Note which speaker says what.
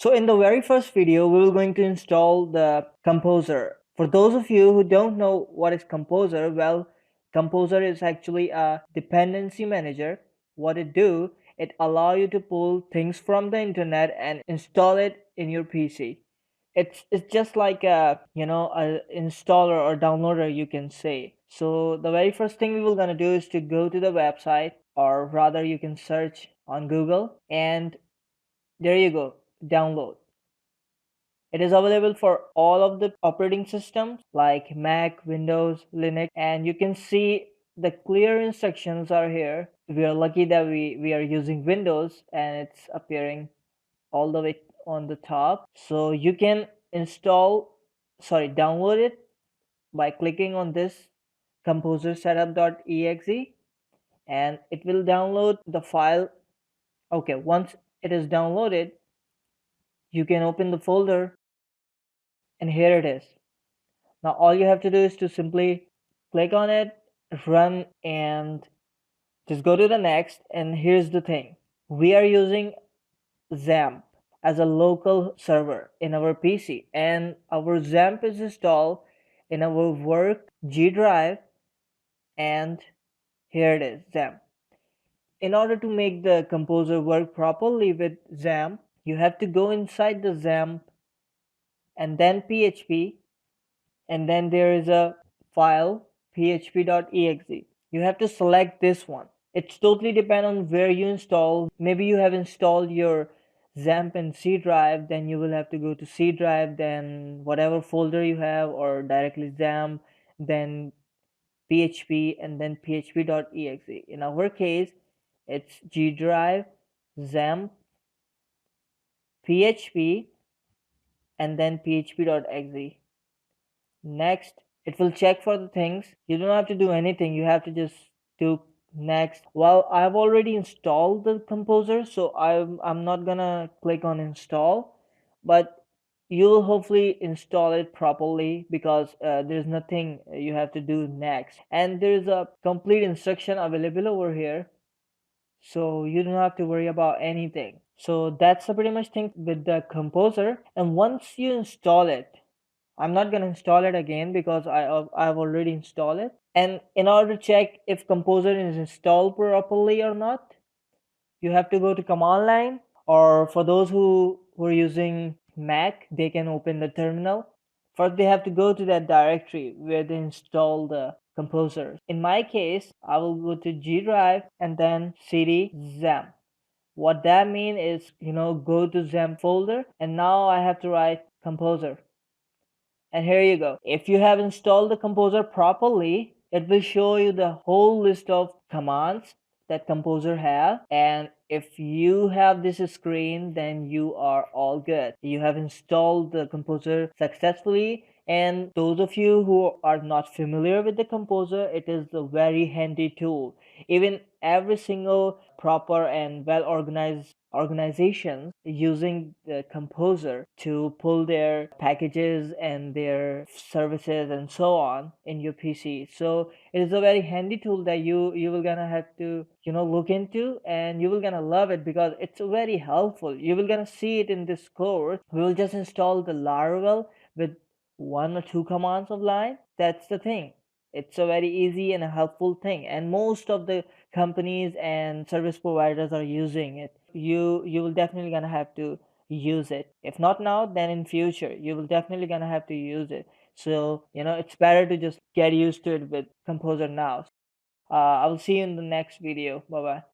Speaker 1: So in the very first video, we were going to install the Composer. For those of you who don't know what is Composer, well, Composer is actually a dependency manager. What it allows you to pull things from the internet and install it in your PC. It's just like a installer or downloader, you can say. So the very first thing we were gonna do is to go to the website, or rather you can search on Google, and there you go, download. It is available for all of the operating systems like Mac, Windows, Linux, and you can see the clear instructions are here. We are lucky that we are using Windows and it's appearing all the way on the top. So you can download it by clicking on this composer setup.exe, and it will download the file. Okay, once it is downloaded, you can open the folder, and here it is. Now all you have to do is to simply click on it, run, and just go to the next. And here's the thing, we are using XAMPP as a local server in our PC, and our XAMPP is installed in our work G drive, and here it is, XAMPP. In order to make the composer work properly with XAMPP, you have to go inside the XAMPP and then PHP, and then there is a file php.exe. You have to select this one. It's totally depend on where you install. Maybe you have installed your XAMPP in C drive, then you will have to go to C drive, then whatever folder you have, or directly XAMPP, then PHP, and then php.exe. In our case, it's G drive, XAMPP, PHP, and then php.exe. Next, it will check for the things. You don't have to do anything, you have to just do next. Well, I've already installed the composer, so I'm not gonna click on install, but you will hopefully install it properly, because there's nothing you have to do next, and there's a complete instruction available over here, so you don't have to worry about anything. So that's the pretty much thing with the composer. And once you install it, I'm not gonna install it again because I've already installed it. And in order to check if composer is installed properly or not, you have to go to command line, or for those who are using Mac, they can open the terminal. First they have to go to that directory where they install the composer. In my case, I will go to G drive and then cd XAMPP. What that means is, go to XAMPP folder, and now I have to write composer. And here you go. If you have installed the composer properly, it will show you the whole list of commands that composer have. And if you have this screen, then you are all good. You have installed the composer successfully. And those of you who are not familiar with the composer, it is a very handy tool. Even every single proper and well organized organizations using the composer to pull their packages and their services and so on in your PC. So it is a very handy tool that you will gonna have to look into, and you will gonna love it because it's very helpful. You will gonna see it in this course. We will just install the Laravel with 1 or 2 commands of line. That's the thing. It's a very easy and a helpful thing, and most of the companies and service providers are using it. You will definitely gonna have to use it. If not now, then in future you will definitely gonna have to use it. So it's better to just get used to it with composer now. I will see you in the next video. Bye bye.